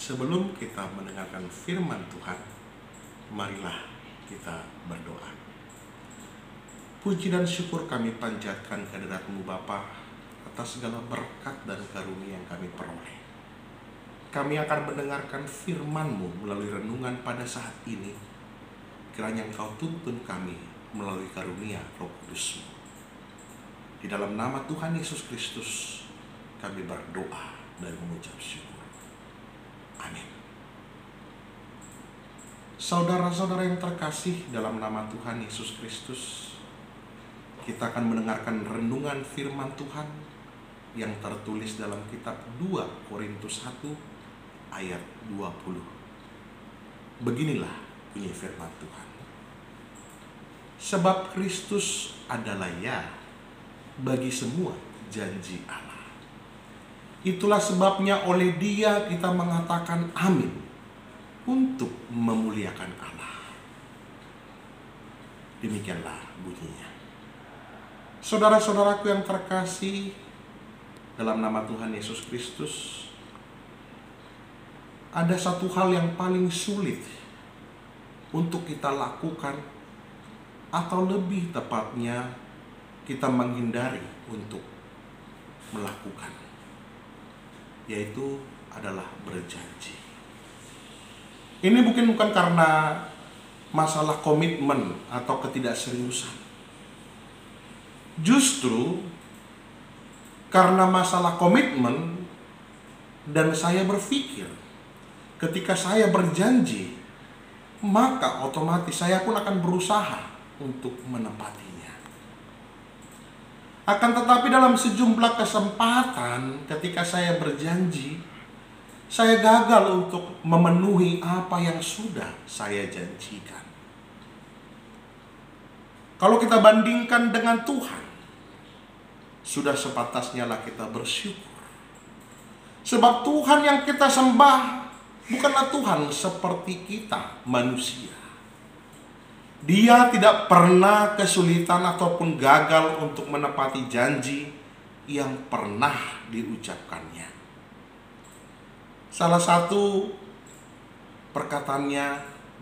Sebelum kita mendengarkan firman Tuhan, marilah kita berdoa. Puji dan syukur kami panjatkan kehadirat-Mu Bapa atas segala berkat dan karunia yang kami peroleh. Kami akan mendengarkan firman-Mu melalui renungan pada saat ini. Kiranya Engkau tuntun kami melalui karunia Roh Kudus-Mu. Di dalam nama Tuhan Yesus Kristus kami berdoa dan mengucap syukur. Amin. Saudara-saudara yang terkasih, dalam nama Tuhan Yesus Kristus, kita akan mendengarkan renungan firman Tuhan yang tertulis dalam kitab 2 Korintus 1 ayat 20. Beginilah bunyi firman Tuhan. Sebab Kristus adalah ya bagi semua janji Allah. Itulah sebabnya oleh Dia kita mengatakan amin untuk memuliakan Allah. Demikianlah bunyinya. Saudara-saudaraku yang terkasih, dalam nama Tuhan Yesus Kristus, ada satu hal yang paling sulit untuk kita lakukan, atau lebih tepatnya kita menghindari untuk melakukan, yaitu adalah berjanji. Ini bukan karena masalah komitmen atau ketidakseriusan. Justru karena masalah komitmen, dan saya berpikir ketika saya berjanji, maka otomatis saya pun akan berusaha untuk menepatinya. Akan tetapi dalam sejumlah kesempatan ketika saya berjanji, saya gagal untuk memenuhi apa yang sudah saya janjikan. Kalau kita bandingkan dengan Tuhan, sudah sepatasnya lah kita bersyukur. Sebab Tuhan yang kita sembah bukanlah Tuhan seperti kita manusia. Dia tidak pernah kesulitan ataupun gagal untuk menepati janji yang pernah diucapkannya. Salah satu perkataannya,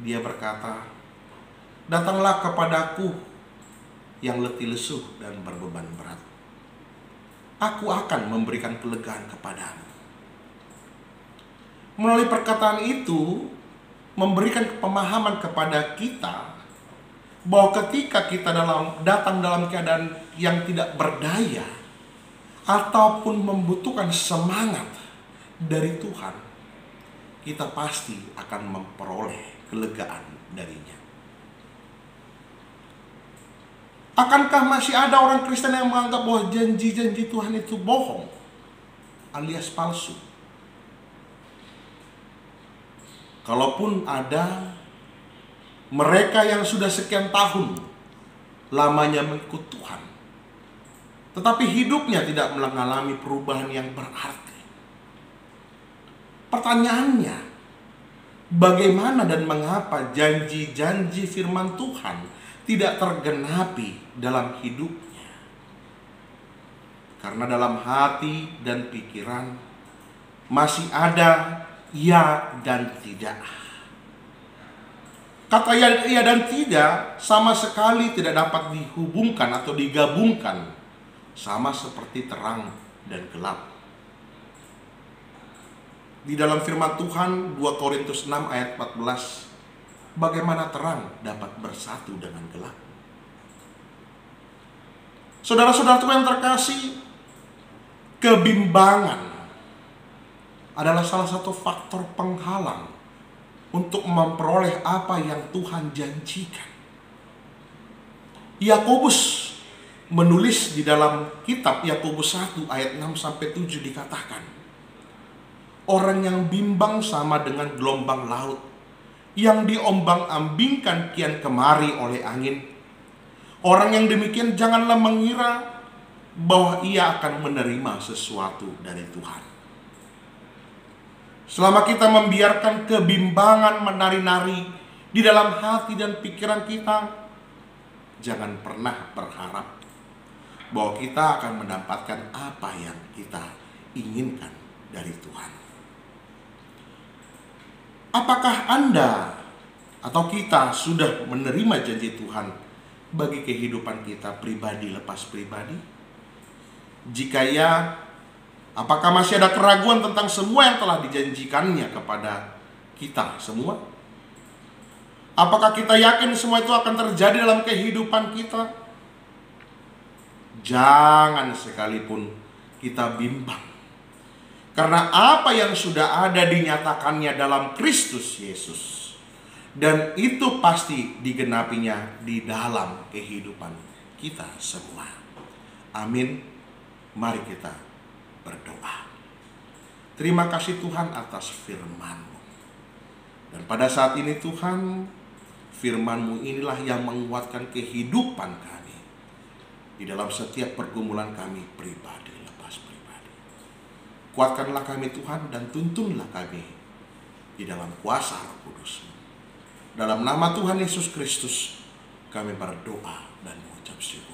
dia berkata, "Datanglah kepadaku yang letih lesu dan berbeban berat. Aku akan memberikan kelegaan kepadamu." Melalui perkataan itu, memberikan pemahaman kepada kita bahwa ketika kita datang dalam keadaan yang tidak berdaya ataupun membutuhkan semangat dari Tuhan, kita pasti akan memperoleh kelegaan darinya. Akankah masih ada orang Kristen yang menganggap bahwa janji-janji Tuhan itu bohong alias palsu? Kalaupun ada, mereka yang sudah sekian tahun lamanya mengikut Tuhan, tetapi hidupnya tidak mengalami perubahan yang berarti. Pertanyaannya, bagaimana dan mengapa janji-janji firman Tuhan tidak tergenapi dalam hidupnya? Karena dalam hati dan pikiran masih ada ya dan tidak. Kata ya dan tidak sama sekali tidak dapat dihubungkan atau digabungkan, sama seperti terang dan gelap. Di dalam firman Tuhan 2 Korintus 6 ayat 14, bagaimana terang dapat bersatu dengan gelap? Saudara-saudaraku yang terkasih, kebimbangan adalah salah satu faktor penghalang untuk memperoleh apa yang Tuhan janjikan. Yakobus menulis di dalam kitab Yakobus 1 ayat 6-7 dikatakan, orang yang bimbang sama dengan gelombang laut yang diombang-ambingkan kian kemari oleh angin. Orang yang demikian janganlah mengira bahwa ia akan menerima sesuatu dari Tuhan. Selama kita membiarkan kebimbangan menari-nari di dalam hati dan pikiran kita, jangan pernah berharap bahwa kita akan mendapatkan apa yang kita inginkan dari Tuhan. Apakah Anda atau kita sudah menerima janji Tuhan bagi kehidupan kita pribadi lepas pribadi? Jika ya, apakah masih ada keraguan tentang semua yang telah dijanjikannya kepada kita semua? Apakah kita yakin semua itu akan terjadi dalam kehidupan kita? Jangan sekalipun kita bimbang. Karena apa yang sudah ada dinyatakannya dalam Kristus Yesus. Dan itu pasti digenapinya di dalam kehidupan kita semua. Amin. Mari kita berdoa. Terima kasih Tuhan atas firman-Mu. Dan pada saat ini Tuhan, firman-Mu inilah yang menguatkan kehidupan kami di dalam setiap pergumulan kami pribadi lepas pribadi. Kuatkanlah kami Tuhan dan tuntunlah kami di dalam kuasa Roh Kudus-Mu. Dalam nama Tuhan Yesus Kristus kami berdoa dan mengucap syukur.